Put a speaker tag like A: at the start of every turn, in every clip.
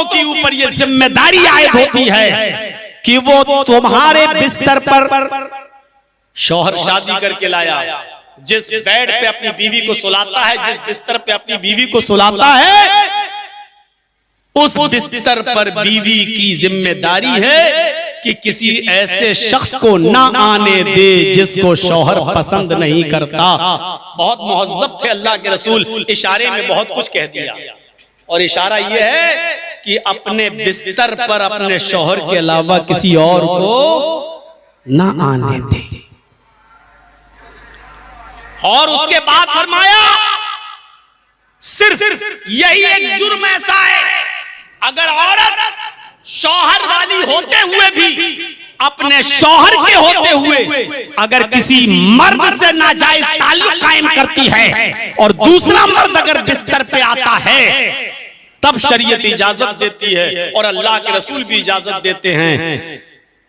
A: के ऊपर ये जिम्मेदारी आयद होती है कि वो तुम्हारे बिस्तर पर शौहर शादी करके लाया, जिस बेड पे अपनी बीवी को सुलाता है, जिस बिस्तर पे अपनी बीवी को सुलाता है, उस बिस्तर पर बीवी की जिम्मेदारी है कि किसी ऐसे शख्स को ना आने दे जिसको शौहर पसंद नहीं करता। बहुत मुहज्जब थे अल्लाह के रसूल, इशारे में बहुत कुछ कह दिया। और इशारा यह है कि अपने बिस्तर पर अपने शौहर के अलावा किसी और को ना आने दे। और उसके बाद फरमाया सिर्फ यही एक जुर्म ऐसा है, अगर औरत शौहर वाली होते हुए भी, अपने शौहर के होते हुए अगर किसी मर्द से नाजायज ताल्लुक कायम करती है और दूसरा मर्द अगर बिस्तर पे आता है, तब शरीयत इजाजत देती है और अल्लाह के रसूल भी इजाजत देते हैं।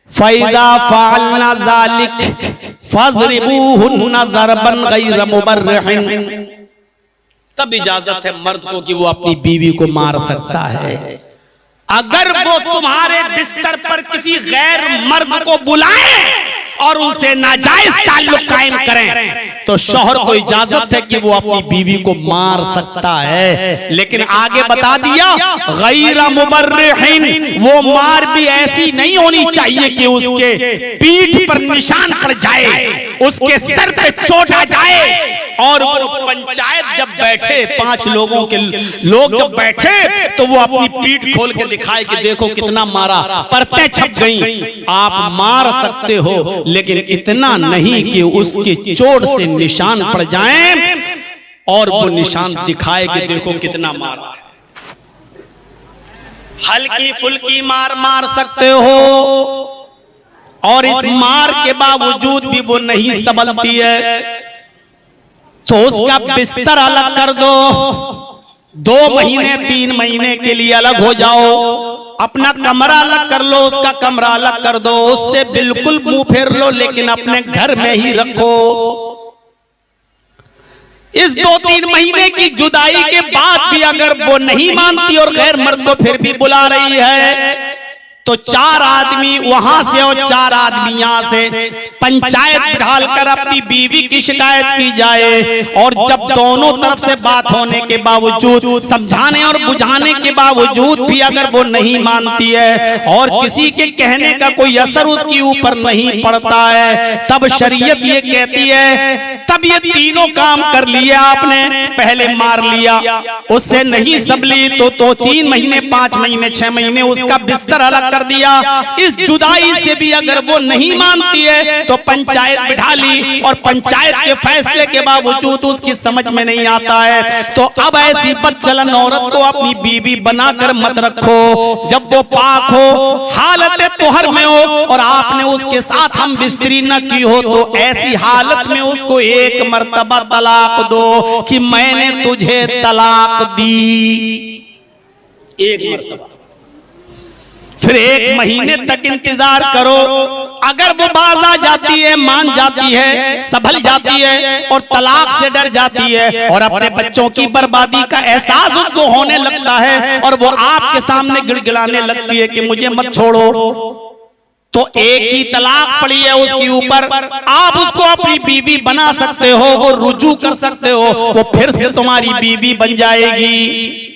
A: फैज़ा फ़अलना ज़ालिक फ़ज़रिबूहुन्ना ज़रबन गैर मुबर्रिहिन, तब इजाजत है मर्द को कि वो अपनी बीवी को मार सकता है। अगर वो तुम्हारे बिस्तर पर किसी गैर मर्द को बुलाएं और उनसे नाजायज ताल्लुक कायम करें तो शौहर को इजाजत है कि वो अपनी बीवी को मार सकता है। लेकिन आगे बता दिया गैर मुबर्रिहिन, वो मार भी ऐसी नहीं होनी चाहिए कि उसके पीठ पर निशान पड़ जाए, उसके सर पे चोट आ जाए। और वो पंचायत जब बैठे, 5 लोगों के लोग जब बैठे तो वो अपनी पीठ खोल के दिखाए कि देखो कितना मारा, परतें छप गई। आप मार सकते हो लेकिन इतना नहीं कि उसकी चोट से निशान पड़ जाएं और वो निशान दिखाए कि देखो कितना मारा है। हल्की फुल्की मार मार सकते हो और इस मार के बावजूद भी वो नहीं संभलती है तो उसका बिस्तर अलग कर दो, 2 महीने 3 महीने के लिए अलग हो जाओ, अपना कमरा अलग कर लो, उसका कमरा अलग कर दो, उससे बिल्कुल मुंह फेर लो लेकिन अपने घर में ही रखो। इस 2-3 महीने की जुदाई के बाद भी अगर वो नहीं मानती और गैर मर्द को फिर भी बुला रही है तो 4 आदमी वहां से और 4 आदमी यहां से पंचायत बिठाकर अपनी बीवी की शिकायत की जाए। और जब दोनों तरफ से बात होने के बावजूद, समझाने और बुझाने के बावजूद भी अगर वो नहीं मानती है और किसी के कहने का कोई असर उसके ऊपर नहीं पड़ता है, तब शरीयत ये कहती है तब ये तीनों काम कर लिए आपने, पहले मार लिया, उससे नहीं संभली तो 3 महीने 5 महीने 6 महीने उसका बिस्तर अलग कर दिया। इस जुदाई से भी अगर वो नहीं मानती है तो पंचायत बिठा ली और पंचायत के फैसले के बावजूद उसकी समझ में नहीं आता है तो अब ऐसी बदचलन औरत को अपनी बीवी बनाकर मत रखो। जब वो पाक हो, हालत तोहर में हो और आपने उसके साथ हम बिस्तरी न की हो तो ऐसी हालत में उसको 1 मर्तबा तलाक दो कि मैंने तुझे तलाक दी, 1 मर्तबा। फिर 1 महीने तक इंतजार करो, अगर वो बाज आ जाती है, मान जाती है, संभल जाती है और तलाक से डर जाती है और अपने बच्चों की बर्बादी का एहसास उसको होने लगता है और वो आपके सामने गिड़गिड़ाने लगती है कि मुझे मत छोड़ो, तो 1 ही तलाक पड़ी है उसके ऊपर, आप उसको अपनी बीवी बना सकते हो, वो रुजू कर सकते हो, वो फिर से तुम्हारी बीवी बन जाएगी।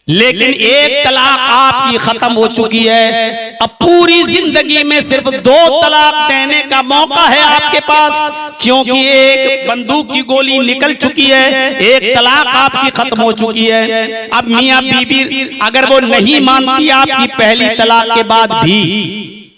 A: लेकिन 1 तलाक आपकी खत्म हो चुकी है, अब पूरी जिंदगी में सिर्फ 2 तलाक देने का मौका है आपके पास, क्योंकि 1 बंदूक की गोली निकल चुकी है, 1 तलाक आपकी खत्म हो चुकी है। अब मियां बीबी अगर वो नहीं मानती आपकी पहली तलाक के बाद भी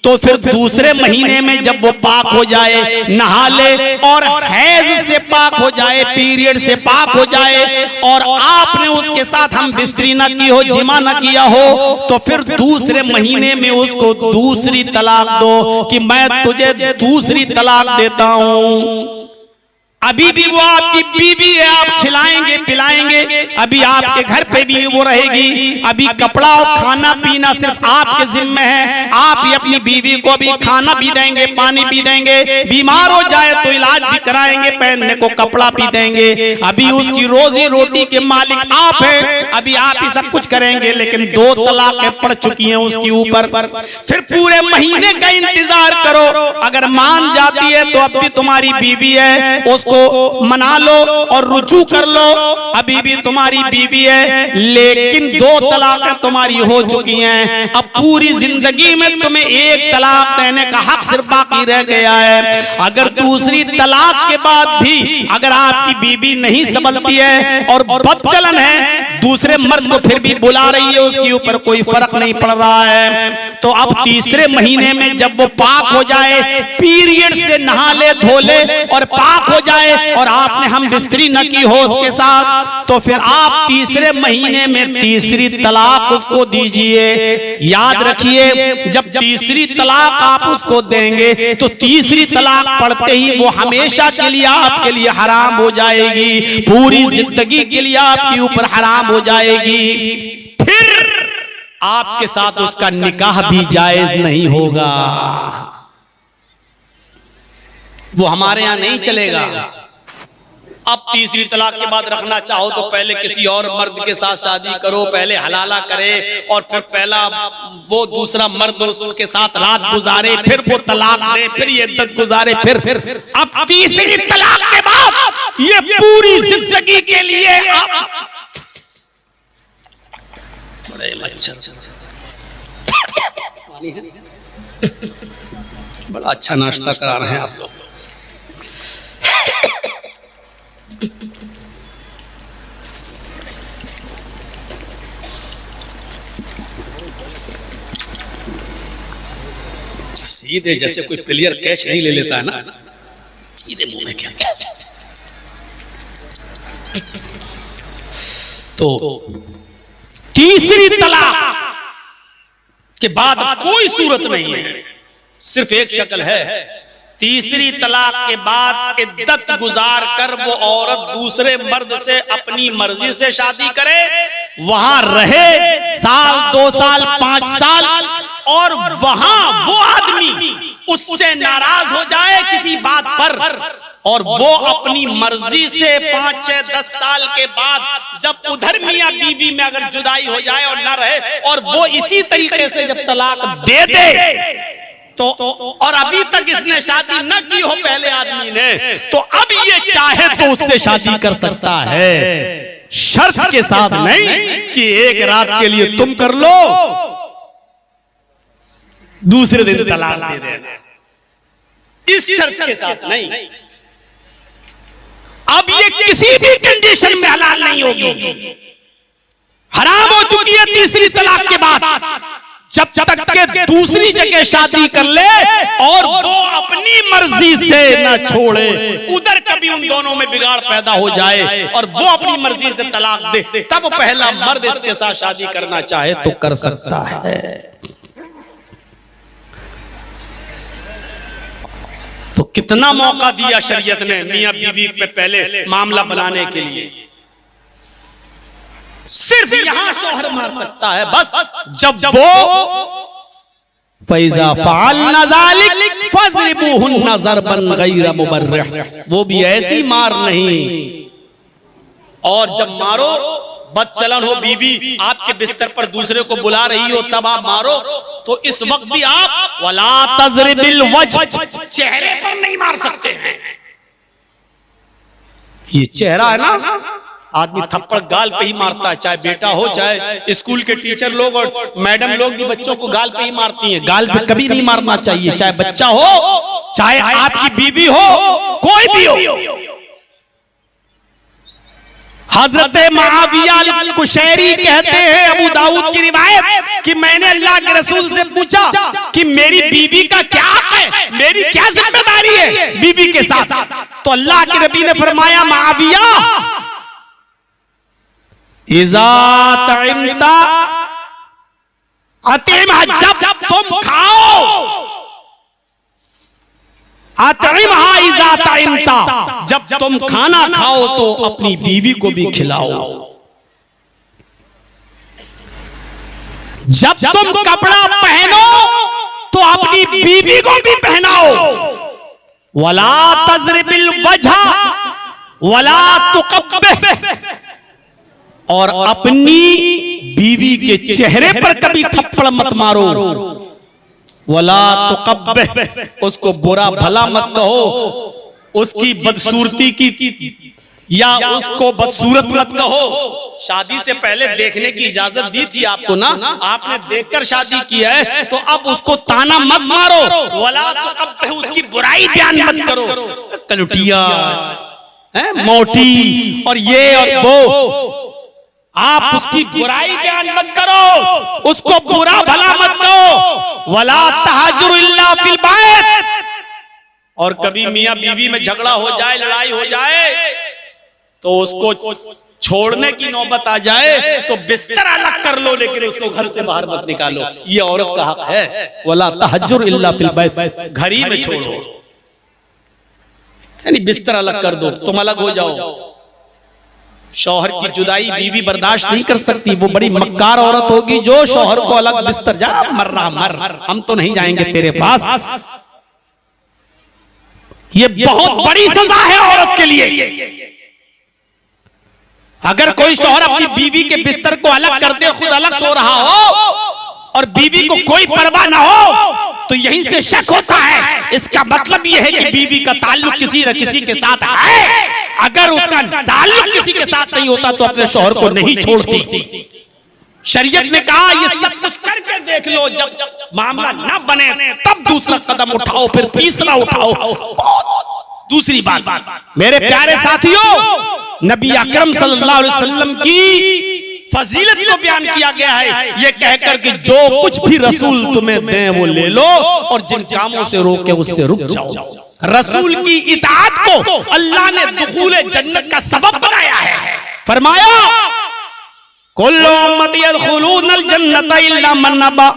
A: तो फिर दूसरे महीने में जब वो पाक हो जाए, नहा ले और हैज से पाक हो जाए, पीरियड से पाक हो जाए और आपने उसके साथ हम बिस्तरी न की हो, जिमा न किया हो, तो फिर दूसरे महीने में उसको दूसरी तलाक दो कि मैं तुझे दूसरी तलाक देता हूं। अभी भी वो आपकी बीवी है, आप खिलाएंगे पिलाएंगे, अभी आपके घर पे भी वो रहेगी, अभी कपड़ा और खाना पीना सिर्फ आपके जिम्मे है, आप ही अपनी बीवी को अभी खाना भी देंगे, पानी भी देंगे, बीमार हो जाए तो इलाज भी कराएंगे, पहनने को कपड़ा भी देंगे, अभी उसकी रोजी रोटी के मालिक आप हैं, अभी आप ही सब कुछ करेंगे। लेकिन 2 तलाकें पड़ चुकी हैं उसके ऊपर, फिर पूरे महीने का इंतजार करो, अगर मान जाती है तो अब भी तुम्हारी बीवी है, उसको मना लो और रुजू कर लो, अभी भी तुम्हारी बीवी है, लेकिन 2 तलाकें तुम्हारी हो चुकी हैं, अब पूरी जिंदगी में तुम्हें 1 तलाक देने का हक सिर्फ बाकी रह गया है। अगर दूसरी तलाक के बाद भी अगर आपकी बीवी नहीं संभलती है और बदचलन है, दूसरे मर्द को फिर भी बुला रही है, उसके ऊपर कोई फर्क नहीं पड़ रहा है, तो अब तीसरे महीने में जब वो पाक हो जाए, पीरियड से नहा ले धो ले और पाक हो जाए और आपने हम बिस्तरी न की हो उसके साथ, तो फिर आप तीसरे महीने में तीसरी तलाक उसको दीजिए। याद रखिए, जब तीसरी तलाक आप उसको देंगे तो तीसरी तलाक पड़ते ही वो हमेशा के लिए आपके लिए हराम हो जाएगी, पूरी जिंदगी के लिए आपके ऊपर हराम हो जाएगी, फिर आपके साथ उसका निकाह भी जायज नहीं होगा, वो हमारे यहां नहीं चलेगा। अब तीसरी तलाक के बाद रखना चाहो तो पहले किसी और मर्द के साथ शादी करो, पहले हलाला करे और फिर पहला वो दूसरा मर्द उसके साथ रात गुजारे, फिर वो तलाक दे, फिर ये इद्दत गुजारे, फिर अब तीसरी तलाक के बाद ये पूरी जिंदगी के लिए बड़े मच्छर बड़ा अच्छा नाश्ता करा रहे हैं आप लोग। सीधे जैसे कोई प्लेयर कैच नहीं ले लेता है ना, सीधे मुंह में क्या। तो तीसरी तलाक के बाद कोई सूरत नहीं है, सिर्फ एक शक्ल है, तीसरी तलाक के बाद इद्दत गुजार कर वो औरत दूसरे मर्द से अपनी मर्जी से शादी करे, वहां रहे 1 साल 2 साल 5 साल, और वहां वो आदमी उससे नाराज हो जाए किसी बात पर, और वो अपनी मर्जी से 5 6 10 साल के बाद जब उधर मियां बीवी में अगर जुदाई हो जाए और ना रहे, और वो इसी तरीके से जब तलाक दे दे तो और अभी तक इसने शादी न की हो पहले आदमी ने, तो अब ये चाहे तो उससे शादी कर सकता है, शर्त के साथ नहीं कि एक रात के लिए तुम कर लो दूसरे दिन तलाक दे देना, इस शर्त के साथ नहीं। अब ये किसी भी कंडीशन में हलाल नहीं होगी, हराम हो चुकी है तीसरी तलाक के बाद, जब तक के दूसरी जगह शादी कर ले और वो अपनी मर्जी से न छोड़े, उधर कभी उन दोनों में बिगाड़ पैदा हो जाए और वो अपनी मर्जी से तलाक दे, तब पहला मर्द इसके साथ शादी करना चाहे तो कर सकता है। तो कितना मौका दिया शरीयत ने मियां बीवी पे पहले मामला बनाने के लिए, सिर्फ यहां शौहर मार सकता है बस जब वो फैजा फ़अल्ना ज़ालिक फ़ज़रिबूहुन्ना ज़रबन गैर मुबर्रिह, वो भी ऐसी मार नहीं, और जब मारो बदचलन हो बीवी आपके बिस्तर पर दूसरे को बुला रही हो तब आप मारो, तो इस वक्त भी आप वला तज़रिबिल वज्ह, चेहरे पर नहीं मार सकते हैं। ये चेहरा है ना, आदमी थप्पड़ गाल पे ही मारता है, चाहे बेटा हो चाहे स्कूल के टीचर लोग और मैडम लोग भी बच्चों को गाल पे ही मारती हैं, गाल पे कभी नहीं मारना चाहिए, चाहे बच्चा हो चाहे आपकी बीवी हो, कोई भी हो। हजरत मुआविया अल-कुशैरी कहते हैं, अबू दाऊद की रिवायत, कि मैंने अल्लाह के रसूल से पूछा कि मेरी बीवी का क्या है, मेरी क्या जिम्मेदारी है बीवी के साथ, तो अल्लाह के नबी ने फरमाया, मुआविया इज़ा तइमता अतिम, जब तुम खाओ अतइमहा इज़ा ताइमता, जब तुम खाना खाओ तो अपनी बीवी को भी खिलाओ। जब तुम कपड़ा पहनो तो अपनी बीवी को भी पहनाओ। वला तज़रिबिल वजह वला तुक़ब्बिह, और अपनी बीवी के चेहरे पर कभी थप्पड़ मत मारो। वला तुक़ब्बिह, उसको बुरा भला मत कहो, उसकी बदसूरती की या उसको बदसूरत मत कहो। शादी से पहले देखने की इजाजत दी थी आपको ना, आपने देखकर शादी की है, तो अब उसको ताना मत मारो। वला तुक़ब्बिह, उसकी बुराई बयान मत करो। कलुटिया है, मोटी और ये और वो, आप उसकी बुराई बयान मत करो, उसको बुरा भला मत कहो। वला तहजुर इल्ला फिल बैत, और कभी मियां बीवी में झगड़ा हो जाए, लड़ाई हो जाए, तो उसको छोड़ने की नौबत आ जाए तो बिस्तर अलग कर लो, लेकिन उसको घर से बाहर मत निकालो। ये औरत का हक है। वला तहजुर इल्ला फिल बैत, घर ही में छोड़ो, यानी बिस्तर अलग कर दो, तुम अलग हो जाओ। शौहर की जुदाई बीवी बर्दाश्त नहीं कर सकती। वो बड़ी मक्कार औरत होगी जो शौहर को अलग बिस्तर, जा मर रहा मर, हम तो नहीं जाएंगे तेरे पास। ये बहुत बड़ी सजा है औरत के लिए। अगर कोई शौहर अपनी बीवी के बिस्तर को अलग कर दे, खुद अलग सो रहा हो और बीवी को कोई परवाह ना हो, तो यहीं से शक होता है। इसका मतलब यह है कि बीवी का ताल्लुक किसी न किसी के साथ है। अगर उसका ताल्लुक किसी के साथ नहीं होता तो अपने शौहर को नहीं छोड़ती। शरीयत ने कहा ये सब कुछ करके देख लो, जब मामला ना बने तब दूसरा कदम उठाओ, फिर तीसरा उठाओ। दूसरी बात, मेरे प्यारे साथियों, नबी अकरम सल्लल्लाहु अलैहि वसल्लम की फजीलत को बयान किया गया है ये कहकर कि जो कुछ भी रसूल तुम्हें दें वो ले लो, और जिन कामों से रोके उससे रुक जाओ। रसूल की इताअत को अल्लाह ने दुखूल जन्नत का सबब बनाया है। फरमाया कुल्लु उम्मती यदखुलूनल जन्नता इल्ला मन अबा,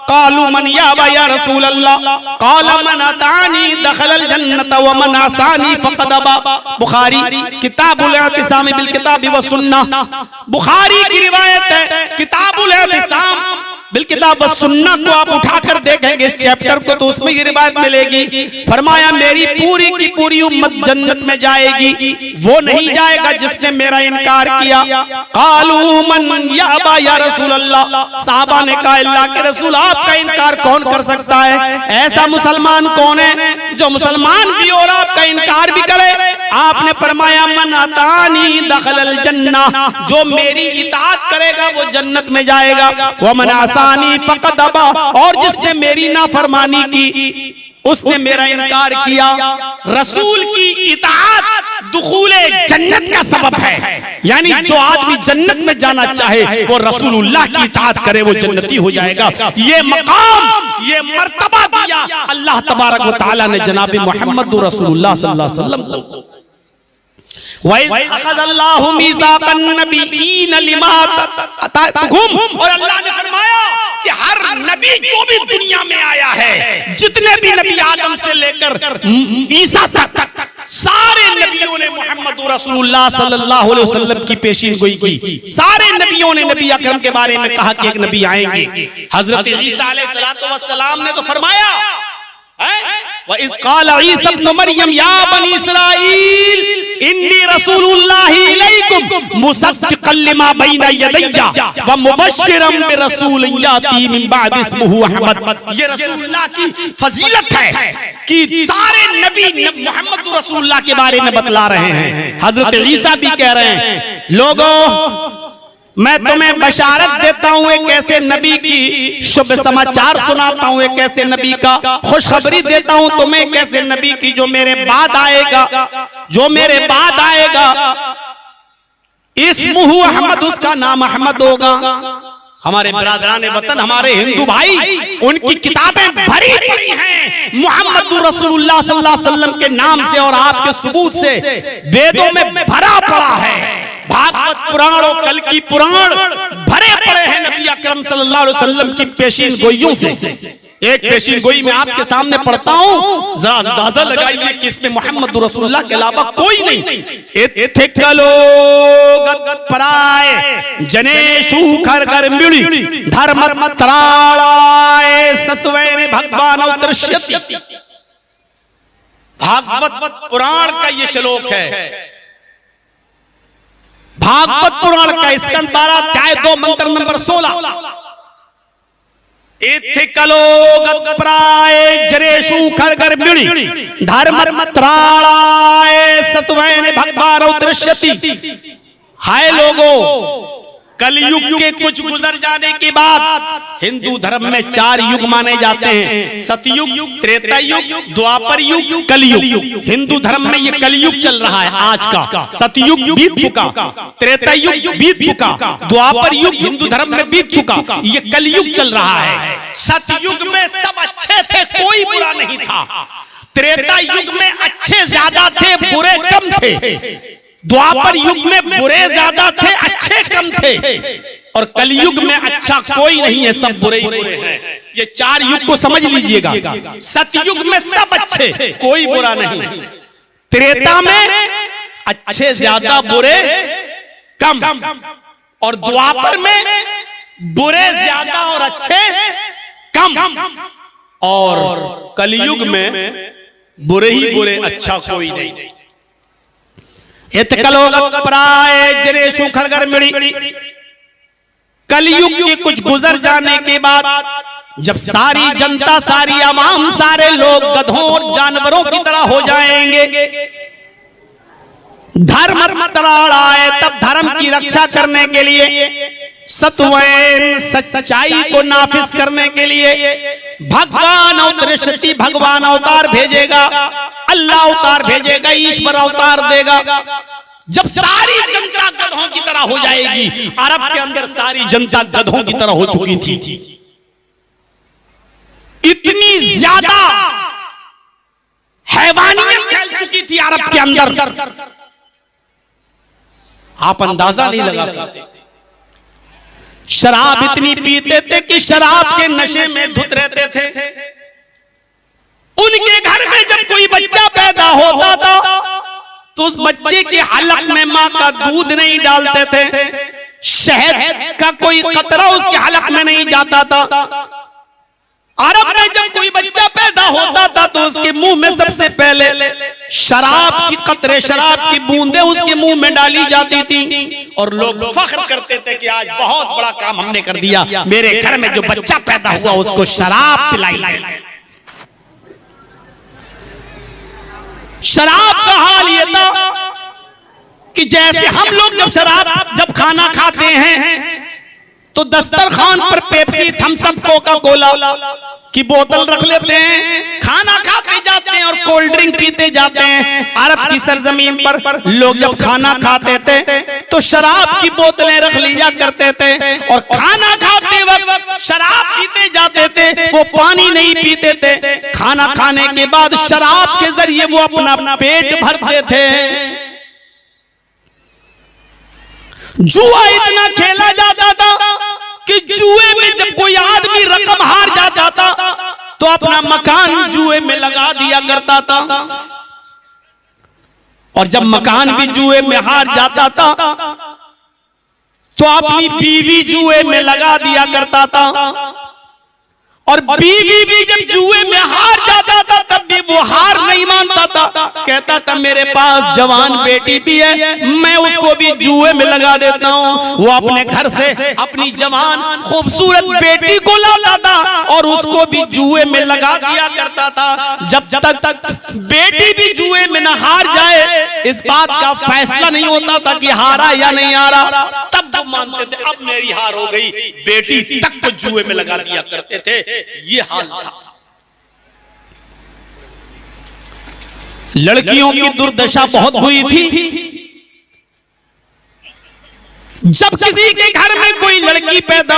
A: क़ालू मन याबा या रसूल अल्लाह, क़ाल मन अतानी दखलल जन्नता व मन असानी फक़द अबा। बुखारी किताबुल इतिसाम बिल किताबि व सुन्नह, बुखारी की रिवायत है। किताबुल इतिसाम बिल किताब व सुन्नह को आप उठाकर देखेंगे इस चैप्टर को, तो उसमें ये रिवायत मिलेगी। फरमाया मेरी पूरी की पूरी उम्मत जन्नत में जाएगी, वो नहीं जाएगा जिसने मेरा इनकार किया। क़ालू मन याबा या रसूल अल्लाह, साहबा ने कहा अल्लाह के रसूल आपका इनकार कौन कर सकता है? ऐसा मुसलमान कौन है जो मुसलमान भी और आपका इनकार भी करे? आपने फरमाया मन अतानी दखलल जन्नह, जो मेरी इताअत करेगा वो जन्नत में जाएगा। व मन असानी फक़द अबा, और जिसने मेरी नाफरमानी की उसने मेरा इनकार किया। रसूल की इताअत दुखूले जन्नत का सबब है, यानी जो आदमी जन्नत में जाना चाहे वो रसूलुल्लाह की इताअत करे वो जन्नती हो जाएगा। ये मकाम, ये मर्तबा दिया अल्लाह तबारक व तआला ने जनाब मोहम्मद रसूलुल्लाह सल्लल्लाहु अलैहि वसल्लम को। वअख़ज़ल्लाहु मीज़ाक़न नबिय्यीन लिमा अताकुम, और अल्लाह ने फरमाया कि हर नबी जो भी दुनिया में आया है, जितने भी नबी आदम से लेकर ईसा तक, सारे नबियों ने मोहम्मद रसूलुल्लाह सल्लल्लाहु अलैहि वसल्लम की पेशीनगोई की। सारे नबियों ने नबी अकरम के बारे में कहा कि एक नबी आएंगे। हजरत ईसा अलैहिस्सलातु वस्सलाम ने तो फरमाया व इज़ क़ाल ईसा इब्न मरियम या बनी इस्राईल इन्नी रसूलुल्लाहि इलैकुम मुसद्दिक़न लिमा बैना यदैया व मुबश्शिरन बिरसूलिन याती मिन बअदी इस्मुहु अहमद। ये रसूलुल्लाह की फजीलत है कि सारे नबी मोहम्मद रसूलुल्लाह के बारे में बतला रहे हैं। हजरत ईसा भी कह रहे हैं लोगों मैं तुम्हें बशारत देता हूँ एक ऐसे नबी की, शुभ समाचार सुनाता हूँ एक ऐसे नबी का, खुशखबरी देता हूँ तुम्हें एक ऐसे नबी की जो मेरे बाद आएगा, जो मेरे बाद आएगा। इस्मुहु अहमद, उसका नाम अहमद होगा। हमारे बिरादरान वतन, हमारे हिंदू भाई, उनकी किताबें भरी पड़ी हैं मोहम्मद रसूलुल्लाह सल्लल्लाहु अलैहि वसल्लम के नाम से और आपके सबूत से। वेदों में भरा पड़ा है, भागवत पुराण और कल की पुराण भरे पड़े हैं नबी अकरम सल्लल्लाहु अलैहि वसल्लम की पेशीन गोइयों से। एक पेशीन गोई मैं आपके सामने पढ़ता हूं, जरा अंदाजा लगाइए कि इसमें मोहम्मद रसूलुल्लाह के अलावा कोई नहीं। एथे कलोगत पराए जनेशु खर कर मिली धर्म त्राणाए सत्वेन भगवान दृश्यति। भागवत पुराण का ये श्लोक है, भागवत पुराण का स्कंद 12 अध्याय 2 मंत्र नंबर 16। इत्थि कलोगत प्राय जरेशु खरगर मिड़ी धर्म त्राणाय सत्वेन भगवान दृश्यति। हाय लोगों, कलयुग के कुछ गुजर जाने के बाद हिंदू धर्म में 4 युग माने जाते हैं, सतयुग, त्रेता युग, द्वापर युग, कलयुग। हिंदू धर्म में ये कलयुग चल रहा है आज का। सतयुग बीत चुका, त्रेता युग बीत चुका, द्वापर युग हिंदू धर्म में बीत चुका, ये कलयुग चल रहा है। सतयुग में सब अच्छे थे, कोई बुरा नहीं था। त्रेता युग में अच्छे ज्यादा थे, बुरे कम थे। द्वापर युग में बुरे ज्यादा थे, अच्छे कम थे। और कलयुग में अच्छा कोई नहीं है, सब बुरे ही बुरे हैं। ये 4 युग को समझ लीजिएगा। सतयुग में सब अच्छे, कोई बुरा नहीं। त्रेता में अच्छे ज्यादा, बुरे कम। और द्वापर में बुरे ज्यादा और अच्छे कम। और कलयुग में बुरे ही बुरे, अच्छा कोई नहीं। कलयुग के कुछ गुजर जाने के बाद जब सारी जनता, सारी आवाम, सारे लोग गधों और जानवरों की तरह हो जाएंगे, धर्म त्राणाय, तब धर्म की रक्षा करने के लिए, सत्वेन सच्चाई को नाफिज करने के लिए भगवान अवतरिष्यति, भगवान अवतार भेजेगा, अल्लाह अवतार भेजेगा, ईश्वर अवतार देगा। जब सारी जनता गधों की तरह हो जाएगी, अरब के अंदर सारी जनता गधों की तरह हो चुकी थी, इतनी ज्यादा हैवानियत फैल चुकी थी अरब के अंदर, आप अंदाजा नहीं लगा सकते। शराब इतनी पीते थे कि शराब के नशे में धुत रहते थे। उनके घर में जब कोई बच्चा पैदा होता था तो उस बच्चे के हलक में मां का दूध नहीं डालते थे, शहद का कोई कतरा उसके हलक में नहीं जाता था। अरब में जब कोई बच्चा पैदा होता था तो उसके मुंह में सबसे पहले शराब की कतरे, शराब की बूंदें उसके मुंह में डाली जाती थी। और लोग फख्र करते थे कि आज बहुत बड़ा काम हमने कर दिया, मेरे घर में जो बच्चा पैदा हुआ उसको शराब पिलाई गई। शराब का हाल ये था कि जैसे हम लोग जब खाना खाते हैं तो दस्तरखान पर Pepsi, Thums Up, Coca Cola की बोतल रख लेते हैं, खाना खाते जाते हैं और कोल्ड ड्रिंक पीते जाते हैं। अरब की सरजमीन पर लोग जब खाना खाते थे तो शराब की बोतलें रख लिया करते थे और खाना खाते वक्त शराब पीते जाते थे, वो पानी नहीं पीते थे। खाना खाने के बाद शराब के जरिए वो अपना पेट भरते थे। जुआ इतना खेला जाता था कि जुए में जब कोई आदमी रकम हार जाता था तो अपना मकान जुए में लगा दिया करता था, और जब मकान भी जुए में हार जाता था तो अपनी बीवी जुए में लगा दिया करता था। और बीवी भी जब जुए में हार जाता था तब भी वो हार नहीं मानता था, कहता था मेरे पास जवान बेटी भी है, मैं उसको भी जुए में लगा देता हूँ। वो अपने घर से अपनी जवान खूबसूरत बेटी को लाता था और उसको भी जुए में लगा दिया करता था। जब तक बेटी भी जुए में न हार जाए, इस बात का फैसला नहीं होता था कि हारा या नहीं हारा, तब वो मानते थे अब मेरी हार हो गई, बेटी तक को जुए में लगा दिया करते थे। ये हाल था। लड़कियों की दुर्दशा बहुत हुई थी। जब किसी के घर में कोई लड़की पैदा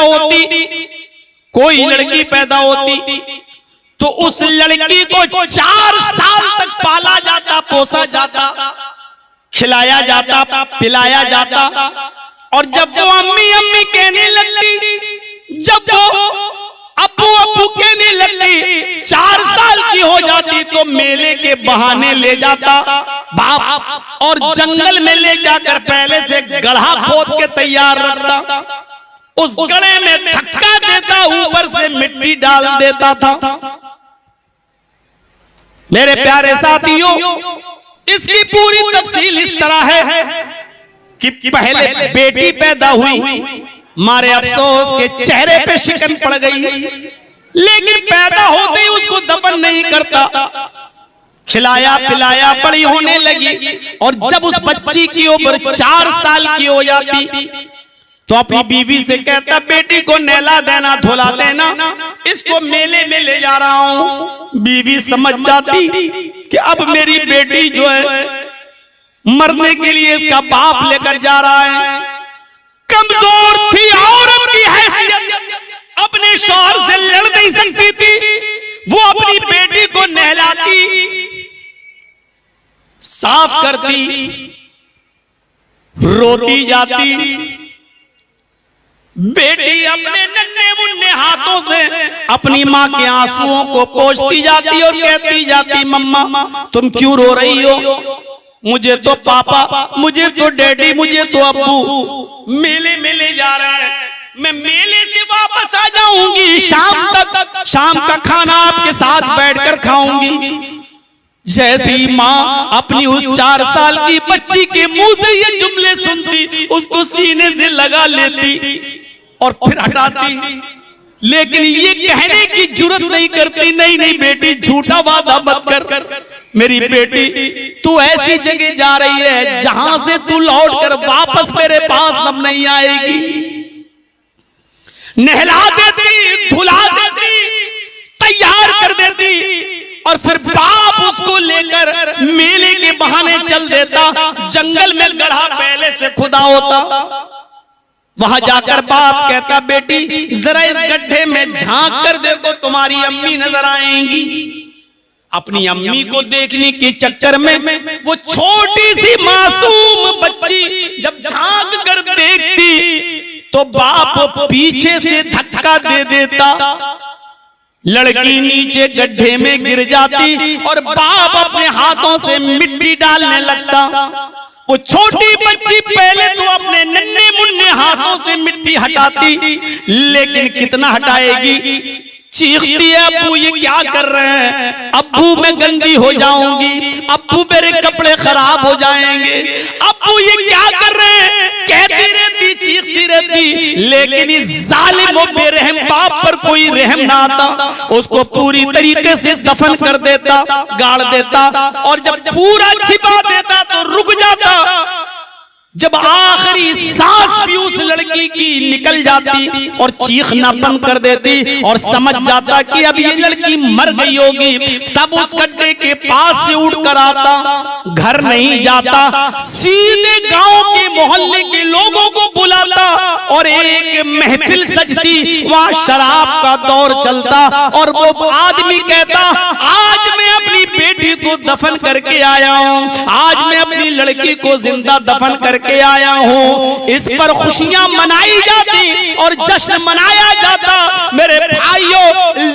A: होती, तो उस लड़की को 4 साल तक पाला जाता, पोसा जाता, खिलाया जाता, पिलाया जाता। और जब वो अम्मी अम्मी कहने लगती, जब वो अब्बू अब्बू कहने लगती, 4 साल की हो जाती तो मेले के बहाने ले जाता बाप और जंगल में ले जाकर पहले से गड्ढा खोद के तैयार रखता, उस गड्ढे में धक्का देता, ऊपर से मिट्टी डाल देता था। मेरे प्यारे साथियों, इसकी पूरी तफसील इस तरह है कि पहले बेटी पैदा हुई, मारे अफसोस के चेहरे पे शिकन पड़ गई, लेकिन पैदा होते ही उसको दफन नहीं करता, खिलाया पिलाया बड़ी होने लगी। और जब उस बच्ची की उम्र 4 साल की हो जाती तो अपनी बीवी से कहता, बेटी को नहला देना धुला देना, इसको मेले में ले जा रहा हूं। बीवी समझ जाती कि अब मेरी बेटी जो है मरने के लिए इसका बाप लेकर जा रहा है। कमजोर थी, औरत की हैसियत अपने शौहर से लड़ नहीं सकती थी, वो अपनी बेटी को नहलाती, साफ करती, रोती जाती। बेटी अपने नन्हे मुन्ने हाथों से अपनी माँ के आंसुओं को पोंछती जाती और कहती जाती, मम्मा तुम क्यों रो रही हो? मुझे तो पापा, मुझे तो डैडी, मुझे तो अब्बू मेले में ले जा रहा है, मैं मेले से वापस आ जाऊंगी, शाम का खाना आपके साथ बैठकर खाऊंगी। जैसी माँ अपनी उस 4 साल की बच्ची के मुंह से ये जुमले सुनती, उसको सीने से लगा लेती और फिर हटाती, लेकिन ये कहने की जुर्रत नहीं करती, नहीं बेटी झूठा वादा मत कर, मेरी बेटी तू ऐसी जगह जा रही है जहां से तू लौटकर वापस मेरे पास अब नहीं आएगी। नहला देती, धुला देती, तैयार कर देती और फिर बाप उसको लेकर मेले के बहाने चल देता। जंगल में गड्ढा पहले से खुदा होता, वहां जाकर बाप कहता, बेटी जरा इस गड्ढे में झांक कर देखो, तुम्हारी अम्मी नजर आएंगी। अपनी अम्मी को देखने के चक्कर में वो छोटी सी मासूम बच्ची जब झांक कर देखती तो बाप पीछे से धक्का दे देता, लड़की नीचे गड्ढे में गिर जाती और बाप अपने हाथों से मिट्टी डालने लगता। वो छोटी बच्ची पहले तो अपने नन्हे मुन्ने हाथों से मिट्टी हटाती, लेकिन कितना हटाएगी, चीखती है, अब्बू ये क्या कर रहे हैं, अब्बू मैं गंदी हो जाऊंगी, अब्बू मेरे कपड़े खराब हो जाएंगे, अब्बू ये क्या कर रहे हैं, कहती रहती, चीखती रहती, लेकिन इस जालिम और बेरहम बाप पर कोई रहम ना आता। उसको पूरी तरीके से दफन कर देता, गाड़ देता, और जब पूरा छिपा देता तो रुक जाता। जब आखिरी सांस भी उस लड़की की निकल जाती और चीखना बंद कर देती और समझ जाता कि अब ये लड़की मर गई होगी, तब उस गड्ढे के पास से उड़कर आता, घर नहीं जाता, सीधे गांव के मोहल्ले के लोगों को बुलाता और एक महफिल सजती, वहां शराब का दौर चलता और वो आदमी कहता, आज मैं अपनी बेटी को दफन करके आया हूं, आज मैं अपनी लड़की को जिंदा दफन करके आया हूं। इस पर खुशियां मनाई जाती और जश्न मनाया जाता। मेरे भाइयों,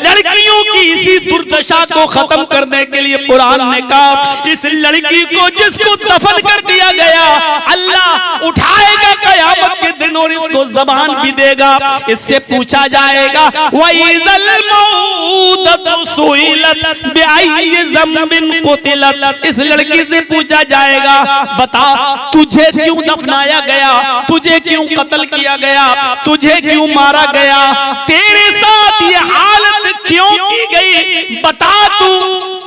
A: लड़कियों की इसी दुर्दशा को खत्म करने के लिए कुरान ने कहा, इस लड़की को जिसको दफन कर दिया गया, अल्लाह उठाएगा कयामत के दिन और इसको जबान भी देगा। इससे पूछा जाएगा, वइज़ल मौऊदतु सुइलत बिअय्यि ज़ंबिन कुतिलत, इस लड़की से पूछा जाएगा, बता तुझे क्यों दफनाया गया, तुझे क्यों कत्ल किया गया, तुझे क्यों मारा गया, तेरे साथ ये हालत क्यों की गई, बता तू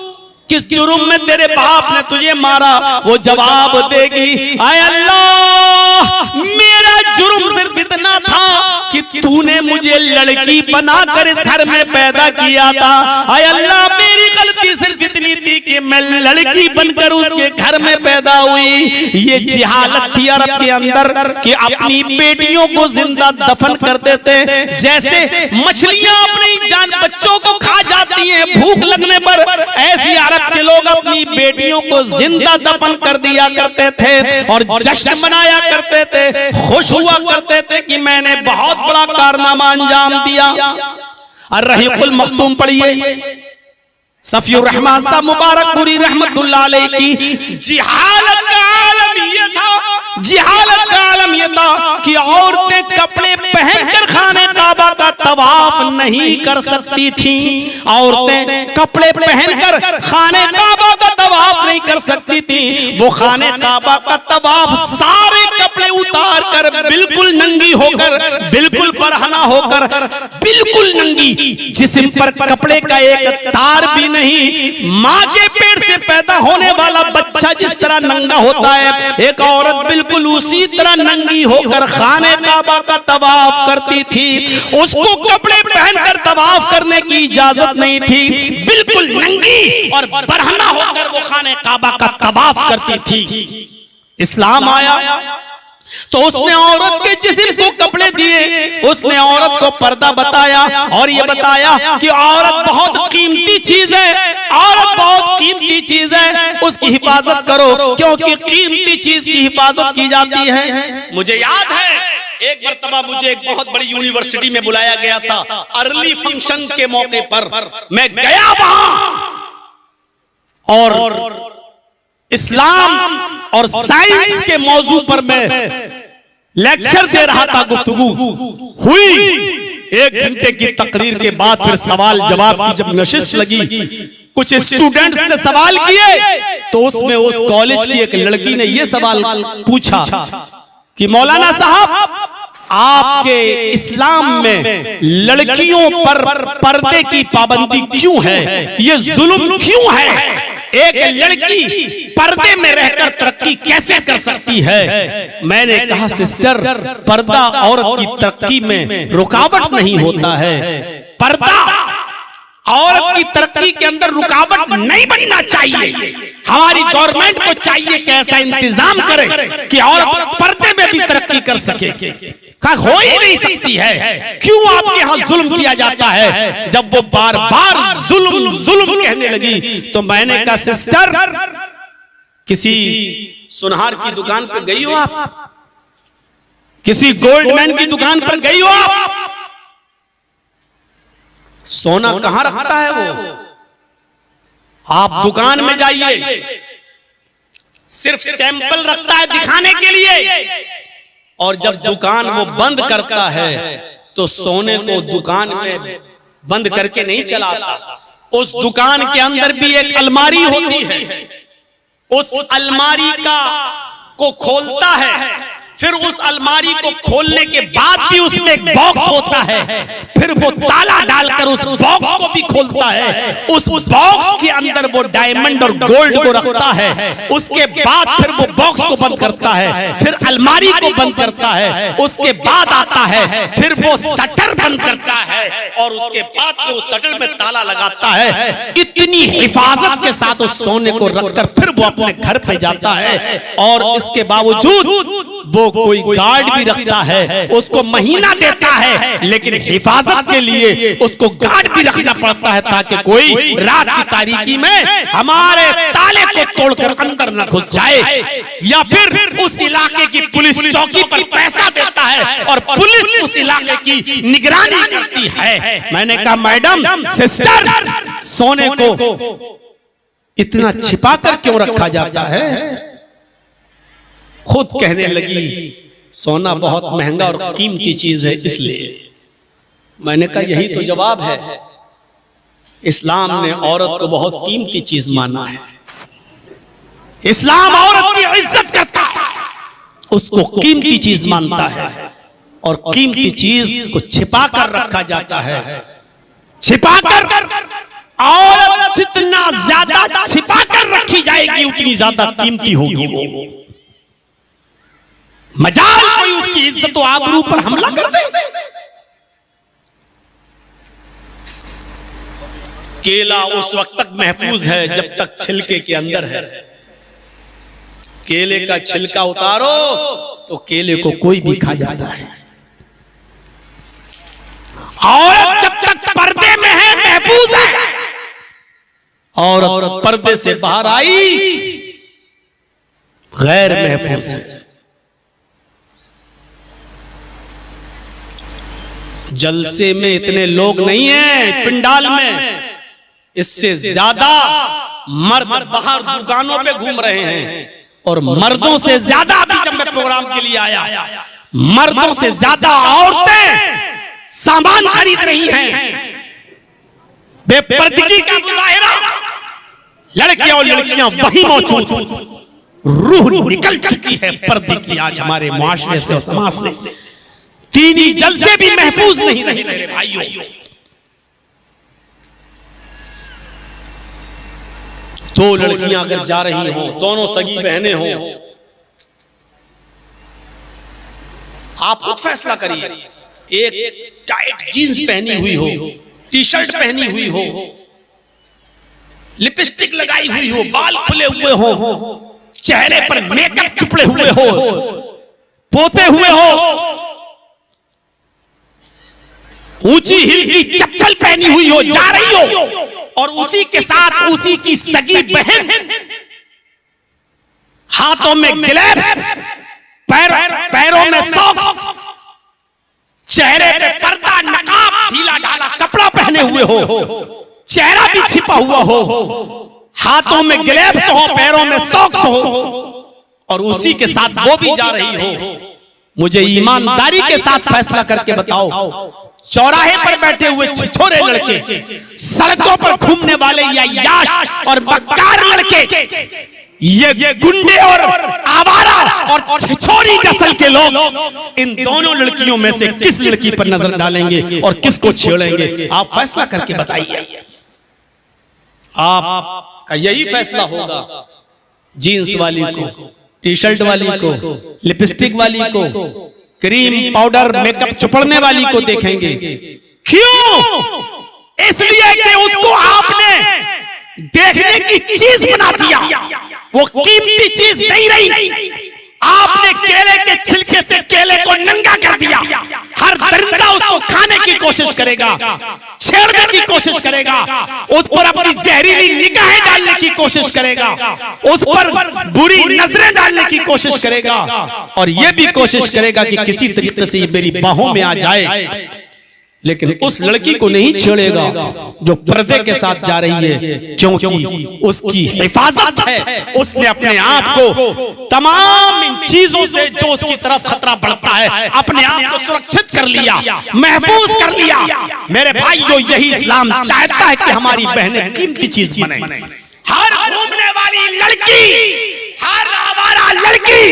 A: किस जुर्म में तेरे बाप ने तुझे मारा। वो जवाब देगी, आय अल्लाह मेरा जुर्म सिर्फ इतना था कि तूने मुझे लड़की बनाकर इस घर में पैदा किया था। आय अल्लाह मेरी गलती सिर्फ इतनी थी कि मैं लड़की बनकर उसके घर में पैदा हुई। ये जिहालत थी अरब के अंदर कि अपनी बेटियों को जिंदा दफन कर देते, जैसे मछलियां अपनी जान बच्चों को खा जाती हैं भूख लगने पर, ऐसी अरब के लोग अपनी बेटियों को जिंदा दफन कर दिया करते थे और जश्न मनाया करते थे, खुश हुआ करते थे कि मैंने बहुत बड़ा कारनामा अंजाम दिया। अर्रहीकुल मख्तूम पढ़िए, सफीउर रहमान साहब मुबारकपुरी रहमतुल्लाह अलैह की जिहालत का आलम ये था, जिहालत का आलम ये था कि औरतें कपड़े पहनकर खाने काबा का तवाफ नहीं कर सकती थीं। औरतें कपड़े पहनकर खाने काबा का तवाफ नहीं कर सकती थीं। वो खाने काबा का तवाफ सारे कपड़े उतार कर बिल्कुल नंगी होकर, बिल्कुल बरहना होकर, बिल्कुल नंगी, जिस्म पर कपड़े का एक तार भी नहीं। माँ के पेट से पैदा होने वाला बच्चा जिस तरह नंगा होता है, एक औरत बिल्कुल उसी तरह नंगी होकर खाने काबा का तवाफ करती थी। उसको कपड़े पहनकर तवाफ करने की इजाजत नहीं थी। बिल्कुल नंगी और बरहना होकर वो खाने काबा का तवाफ करती थी। इस्लाम आया तो उसने औरत के जिस्म को कपड़े दिए, उसने औरत को पर्दा बताया और ये बताया कि औरत बहुत कीमती चीज है, औरत बहुत कीमती चीज है, उसकी हिफाजत करो, क्योंकि कीमती चीज की हिफाजत की जाती है। मुझे याद है एक मर्तबा मुझे एक बहुत बड़ी यूनिवर्सिटी में बुलाया गया था, अर्ली फंक्शन के मौके पर मैं गया वहां और इस्लाम और साइंस के मौजू पर मैं लेक्चर दे रहा था। गुफ्तगू हुई, 1 घंटे की तकरीर के बाद फिर सवाल जवाब की जब नशिश लगी, कुछ स्टूडेंट्स ने सवाल किए तो उसमें उस कॉलेज की एक लड़की ने यह सवाल पूछा कि मौलाना साहब, आपके इस्लाम में लड़कियों पर पर्दे की पाबंदी क्यों है, ये जुल्म क्यों है? एक लड़की पर्दे में रहकर तरक्की कैसे कर सकती है? मैंने कहा सिस्टर, पर्दा औरत की तरक्की में रुकावट नहीं होता है। पर्दा औरत की तरक्की के अंदर रुकावट नहीं बनना चाहिए। हमारी गवर्नमेंट को चाहिए कि ऐसा इंतजाम करे कि औरत पर्दे में भी तरक्की कर सके। हो ही नहीं सकती है। क्यों आपके यहां जुल्म किया जाता है? जब वो बार बार जुल्म जुल्म कहने लगी तो मैंने कहा सिस्टर, किसी सुनहार की दुकान पर गई हो आप? किसी गोल्डमैन की दुकान पर गई हो आप? सोना कहां रखता है वो? आप दुकान में जाइए, सिर्फ सैंपल रखता है दिखाने के लिए, और जब दुकान वो बंद करता है तो सोने को दुकान में बंद करके नहीं चलाता। उस दुकान के अंदर भी एक अलमारी होती है, उस अलमारी को खोलता है, फिर उस अलमारी को खोलने के बाद भी उसमें एक बॉक्स होता है, फिर वो ताला डालकर उस बॉक्स को भी खोलता है, उस बॉक्स के अंदर वो डायमंड और गोल्ड को रखता है, उसके बाद फिर वो बॉक्स को बंद करता है, फिर अलमारी को बंद करता है, उसके बाद आता है, फिर वो शटर बंद करता है और उसके बाद वो शटर में ताला लगाता है। इतनी हिफाजत के साथ उस सोने को रखकर फिर वो अपने घर पे जाता है, और इसके बावजूद वो कोई गार्ड भी रखता है, उसको महीना देता है, लेकिन हिफाजत के लिए उसको गार्ड भी रखना पड़ता है ताकि कोई रात की तारीकी में हमारे ताले को तोड़कर अंदर न घुस जाए। या फिर उस इलाके की पुलिस चौकी पर पैसा देता है और पुलिस उस इलाके की निगरानी करती है। मैंने कहा मैडम, सिस्टर, सोने को इतना छिपा कर क्यों रखा जाता है? खुद कहने लगी सोना बहुत महंगा और कीमती चीज है इसलिए। मैंने कहा यही तो जवाब है। इस्लाम ने औरत को बहुत कीमती चीज माना है। इस्लाम औरत की इज्जत करता है, उसको कीमती चीज मानता है, और कीमती चीज को छिपा कर रखा जाता है। छिपा कर औरत जितना ज्यादा छिपा कर रखी जाएगी उतनी ज्यादा कीमती होगी वो। मजाल कोई उसकी इज्जत और आबरू पर हमला कर दे। केला उस वक्त तक महफूज है जब तक छिलके के अंदर है। केले का छिलका उतारो तो केले को कोई भी खा जाता है। और जब तक पर्दे में है महफूज है, और पर्दे से बाहर आई गैर महफूज है। जलसे में इतने लोग नहीं हैं, पिंडाल में इससे ज्यादा मर्द बाहर दुकानों पे घूम रहे हैं और मर्दों से ज्यादा, अभी जब मैं प्रोग्राम के लिए आया, मर्दों से ज्यादा औरतें सामान खरीद रही हैं। बेपर्दगी का मुजाहिरा, लड़के और लड़कियां वहीं मौजूद, रूह निकल चुकी है पर्दे की आज हमारे मुआशरे से और समाज से। दीनी जलसे भी महफूज नहीं रहे मेरे भाइयों। दो लड़कियां अगर जा रही हों, दोनों सगी बहनें हों, आप खुद फैसला करिए। एक टाइट जीन्स पहनी हुई हो, टी शर्ट पहनी हुई हो, लिपस्टिक लगाई हुई हो, बाल खुले हुए हो, चेहरे पर मेकअप चुपड़े हुए हो, पोते हुए हो, ऊंची हिल की चप्पल पहनी हुई हो, जा रही हो, और उसी के साथ उसी की सगी बहन हाथों में ग्लव्स, पैरों में सॉक्स, चेहरे पे पर्दा, नकाब, ढीला ढाला कपड़ा पहने हुए हो, चेहरा भी छिपा हुआ हो, हाथों में ग्लव्स हो, पैरों में सॉक्स हो, और उसी के साथ वो भी जा रही हो। मुझे ईमानदारी के साथ फैसला करके बताओ, चौराहे पर बैठे हुए छिछोरे लड़के, सड़कों पर घूमने वाले या याश और बक्कार लड़के, ये गुंडे और आवारा और छिछोरी नस्ल के लोग, इन दोनों लड़कियों में से किस लड़की पर नजर डालेंगे और किसको छेड़ेंगे? आप फैसला करके बताइए। आपका यही फैसला होगा। जीन्स वाली को, टी शर्ट वाली को, लिपस्टिक वाली को, क्रीम पाउडर मेकअप चुपड़ने वाली को देखेंगे। क्यों? इसलिए कि उसको आपने देखने की चीज बना दिया, वो कीमती चीज नहीं रही। आपने केले के छिलके से केले को नंगा कर दिया। हर दरिंदा उसको खाने की कोशिश करेगा, छेड़ने की कोशिश करेगा, उस पर अपनी जहरीली निगाहें डालने की कोशिश करेगा, उस पर बुरी नजरें डालने की कोशिश करेगा, और यह भी कोशिश करेगा कि किसी तरीके से मेरी बाहों में आ जाए। लेकिन उस लड़की को नहीं छेड़ेगा जो पर्दे के साथ जा रही है, क्योंकि उसकी हिफाजत है। उसने अपने आप को तमाम इन चीजों से जो उसकी तरफ खतरा बढ़ता है, अपने आप को सुरक्षित कर लिया, महफूज कर लिया। मेरे भाइयों, यही इस्लाम चाहता है कि हमारी बहनें कीमती चीज बने। हर घूमने वाली लड़की, हर आवारा लड़की,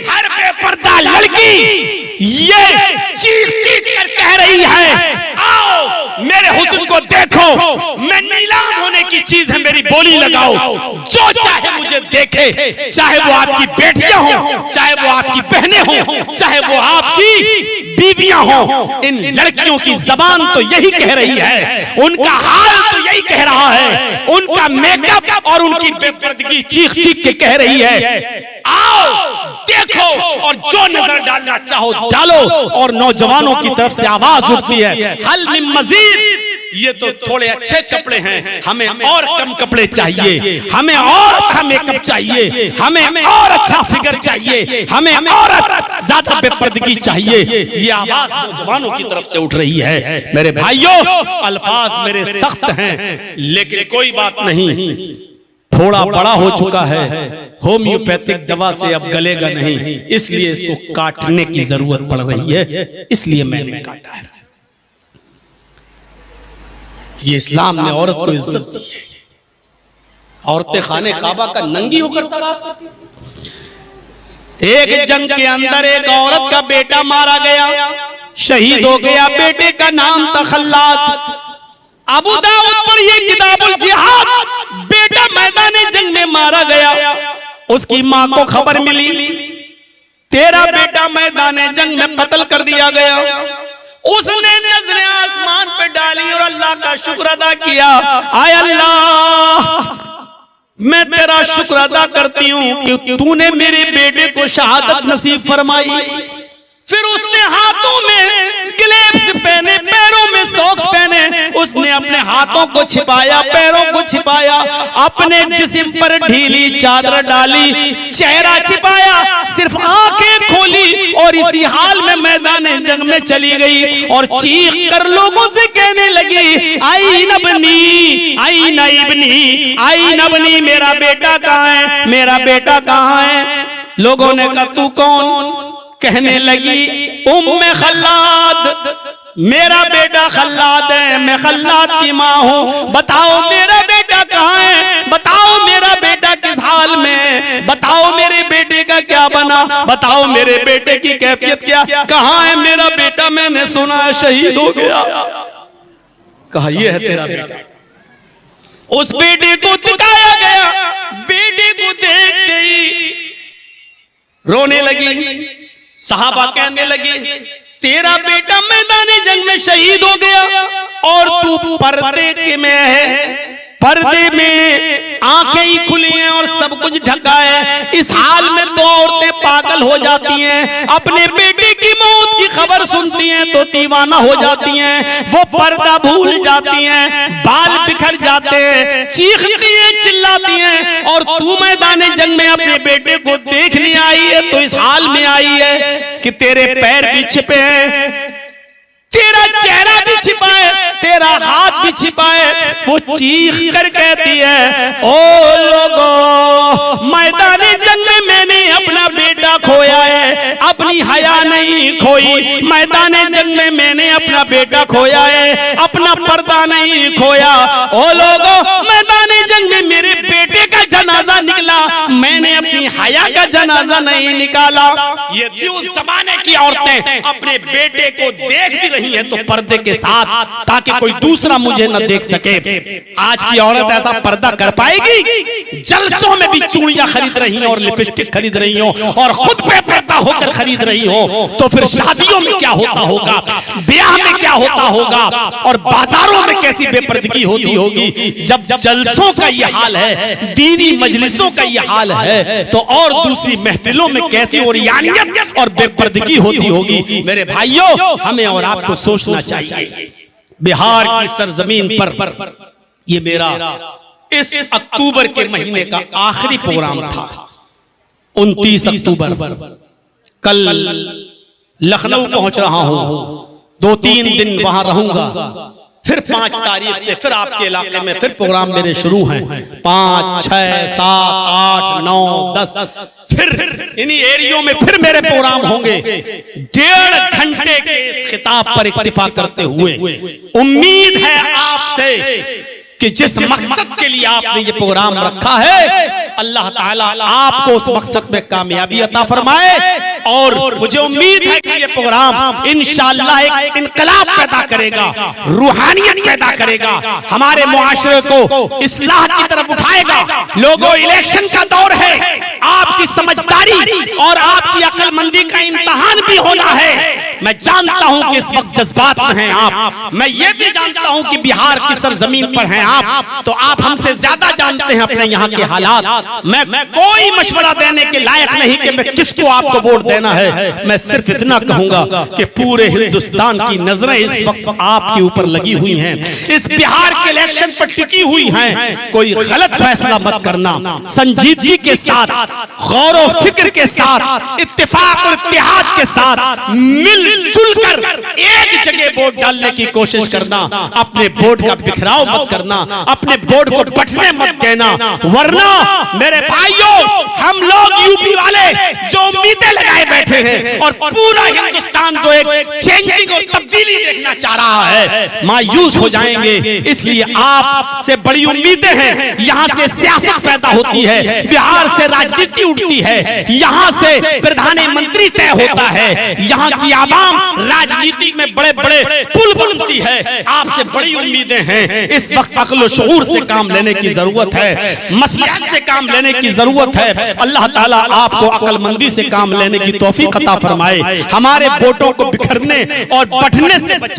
A: हर बेपर्दा लड़की ये चीख चीख कर कह रही है, आओ मेरे हुस्न को देखो, मैं नीलाम होने की चीज है, मेरी बोली लगाओ, जो चाहे मुझे देखे, चाहे वो आपकी बेटियां हो, चाहे वो आपकी बहनें हो, चाहे वो आपकी बीवियां हो। इन लड़कियों की जबान तो यही कह रही है, उनका हाल तो यही कह रहा है, उनका मेकअप और उनकी बेपर्दगी चीख चीख के कह रही है, आओ देखो, और जो नजर डालना चाहो डालो। और नौजवानों की तरफ से आवाज उठती है, हल मिन मजीद, ये तो थोड़े अच्छे कपड़े हैं, हमें और कम कपड़े चाहिए, हमें और अच्छा मेकअप चाहिए, हमें और अच्छा फिगर चाहिए, हमें और ज्यादा बेपर्दगी चाहिए। ये आवाज नौजवानों की तरफ से उठ रही है। मेरे भाइयों, अल्फाज मेरे सख्त हैं, लेकिन कोई बात नहीं, थोड़ा बड़ा हो चुका है, होम्योपैथिक दवा से अब गलेगा नहीं, इसलिए इसको काटने की जरूरत पड़ रही है, इसलिए मैंने काटा है। ये इस्लाम ने औरत को इज्जत दी है। औरतें खाने काबा का नंगी होकर तवाफ करती हैं। एक जंग के अंदर एक औरत का बेटा मारा गया, शहीद हो गया। बेटे का नाम था खल्लाद। अबू दाऊद पर ये किताबुल जिहाद, बेटा मैदान जंग में मारा गया। उसकी मां को खबर मिली, तेरा बेटा मैदान जंग में कत्ल कर दिया गया। उसने नजरें आसमान पे डाली और अल्लाह का शुक्र अदा किया, आय अल्लाह मैं तेरा शुक्र अदा करती हूँ कि तूने मेरे बेटे को शहादत नसीब फरमाई। फिर उसने हाथों में ग्लव्स पहने, पैरों में सॉक्स पहने, उसने अपने हाथों को छिपाया, पैरों को छिपाया, अपने जिस्म पर ढीली चादर डाली, चेहरा छिपाया, सिर्फ आंखें खोली और इसी हाल में मैदान जंग में चली गई और चीख कर लोगों से कहने लगी, आई नबनी, आई नई नबनी, मेरा बेटा कहाँ है, मेरा बेटा कहाँ है। लोगों ने कहा तू कौन? कहने लगी उम्मे खल्लाद, मेरा बेटा खल्लाद है, मैं खल्लाद की माँ हूँ। बताओ मेरा बेटा कहाँ है, बताओ मेरा बेटा किस हाल में, बताओ मेरे बेटे का क्या बना, बताओ मेरे बेटे की कैफियत क्या, कहाँ है मेरा बेटा? मैंने सुना शहीद हो गया। कहा ये है तेरा बेटा। उस बेटे को दिखाया गया, बेटे को देखते ही रोने लगी। सहाबा कहने लगे तेरा बेटा मैदानी जंग में शहीद हो गया और तू पर्दे के में है, पर्दे में आंखें ही खुली हैं और सब कुछ ढका है। इस हाल में तो औरतें पागल हो जाती हैं, अपने बेटे की मौत की खबर सुनती हैं तो दीवाना हो जाती हैं, वो पर्दा भूल जाती हैं, बाल बिखर जाते हैं, चीखती हैं, चिल्लाती हैं। और तू मैदान जंग में अपने बेटे को देखने आई है तो इस हाल में आई है कि तेरे पैर भी छिपे हैं, तेरा चेहरा भी छिपा है, तेरा हाथ भी छिपा है। वो चीख कर कहती है ओ लोगों, मैदानी जंग में मैंने अपना बेटा खोया है, अपनी हया नहीं खोई। मैदानी जंग में मैंने अपना बेटा खोया है, अपना पर्दा नहीं खोया। ओ लोगों, मैदानी जंग में मेरे बेटे का जनाजा निकला, मैंने अपनी हया का जनाजा नहीं निकाला। ये उस जमाने की औरतें अपने बेटे को देख भी रही है तो पर्दे के साथ, ताकि कोई दूसरा मुझे न देख सके। आज की औरत ऐसा पर्दा कर पाएगी? जलसों में भी चूड़ियां खरीद रही हो और लिपस्टिक खरीद रही हो और खुद पे पर्दा होकर खरीद रही हो, तो फिर शादियों में क्या होता होगा, ब्याह में क्या होता होगा और बाजारों में कैसी बेपर्दगी होती होगी। जब जलसों का ये हाल है, दीनी मजलिसों का ये हाल है, तो और दूसरी महफिलों में कैसी ओरियानियत और बेपर्दगी होती होगी। मेरे भाइयों, हमें और आपको सोचना चाहिए। बिहार की सरजमीन पर ये मेरा इस अक्टूबर के महीने का आखिरी प्रोग्राम था। 29 अक्टूबर कल लखनऊ पहुंच रहा हूं, 2-3 दिन वहां रहूंगा, फिर 5 तारीख से फिर आपके इलाके में फिर प्रोग्राम मेरे शुरू हैं। 5, 6, 7, 8, 9, 10 फिर इन्हीं एरियो में फिर मेरे प्रोग्राम होंगे। 1.5 घंटे के इस खिताब पर इक्तिफा करते हुए उम्मीद है आपसे कि जिस मकसद के लिए आपने ये प्रोग्राम रखा है, अल्लाह ताला आपको उस मकसद में कामयाबी अता फरमाए। और मुझे उम्मीद है कि ये प्रोग्राम इंशाअल्लाह एक इनकलाब पैदा करेगा, रूहानियत पैदा करेगा, हमारे मुआशरे को इस्लाह की तरफ उठाएगा। लोगों, इलेक्शन का दौर है, आपकी समझदारी और आपकी अक्लमंदी का इम्तिहान भी होना है। मैं जानता हूं कि इस वक्त जज्बात में हैं आप, मैं ये भी जानता हूं कि बिहार की सरजमीन पर हैं आप, तो आप हमसे ज्यादा जानते हैं अपने यहाँ के हालात। मैं कोई मशवरा देने के लायक नहीं कि मैं किसको आपको वोट देना है। मैं सिर्फ इतना कहूंगा कि पूरे हिंदुस्तान की नजरें इस वक्त आपके ऊपर लगी हुई हैं, इस बिहार के इलेक्शन पर टिकी हुई हैं। कोई गलत फैसला मत करना, संजीदगी के साथ, गौर व फिक्र के साथ, इत्तेफाक और इत्तेहाद के साथ मिलजुल कर एक जगह वोट डालने की कोशिश करना। अपने वोट का बिखराव मत करना, अपने वोट को बंटने मत देना, वरना मेरे भाइयों, हम लोग यूपी वाले जो उम्मीदें लगाए बैठे हैं और पूरा हिंदुस्तान जो एक चेंजिंग और तब्दीली देखना चाह रहा है, मायूस हो जाएंगे। इसलिए आपसे बड़ी उम्मीदें हैं। यहाँ से सियासत पैदा होती है, बिहार से राजनीति उठती है, यहाँ से प्रधानमंत्री तय होता है, यहाँ की आवाम राजनीति में बड़े बड़े पुल बनती है। आपसे बड़ी उम्मीदें हैं। इस वक्त अक्ल शऊर से काम लेने की जरूरत है, मसलिहत से काम लेने की जरूरत है। अल्लाह ताला आपको अक्लमंदी से काम लेने की तौफीक अता फरमाए, हमारे वोटों को बिखरने और बंटने से बचाए।